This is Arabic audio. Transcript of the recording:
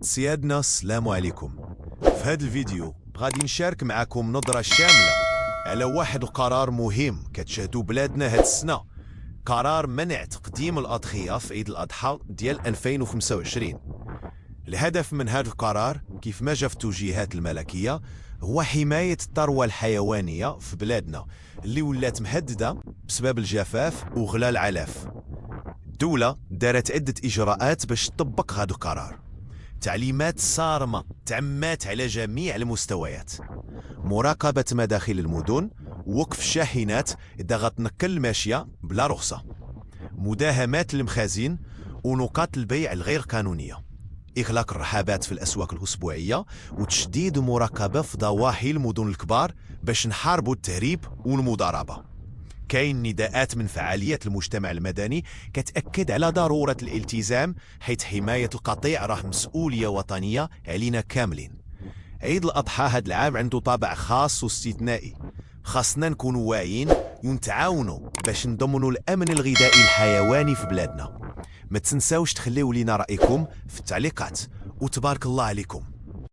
سيادنا السلام عليكم. في هذا الفيديو غادي نشارك معكم نظرة شاملة على واحد القرار مهم كتشهدوا بلادنا هاد السنة، قرار منع تقديم الأضحية في عيد الأضحى ديال 2025. الهدف من هذا القرار كيف ما جا في التوجيهات الملكية هو حماية الثروة الحيوانية في بلادنا اللي ولات مهددة بسبب الجفاف وغلاء العلف. الدولة دارت عدة إجراءات باش تطبق هذا القرار. تعليمات صارمة تعمات على جميع المستويات: مراقبة مداخل المدن، وقف الشاحنات إذا غتنقل الماشية بلا رخصة، مداهمات المخازن ونقاط البيع الغير قانونية، إغلاق الرحابات في الأسواق الأسبوعية، وتشديد المراقبة في ضواحي المدن الكبار باش نحاربوا التهريب والمضاربة. كاين نداءات من فعاليات المجتمع المدني كتأكد على ضرورة الالتزام، حيث حماية القطيع راه مسؤولية وطنية علينا كاملين. عيد الأضحى هاد العام عنده طابع خاص واستثنائي، خاصنا نكونوا واعيين ونتعاونوا باش نضمنوا الأمن الغذائي الحيواني في بلادنا. ما تنساوش تخليو لينا رأيكم في التعليقات، وتبارك الله عليكم.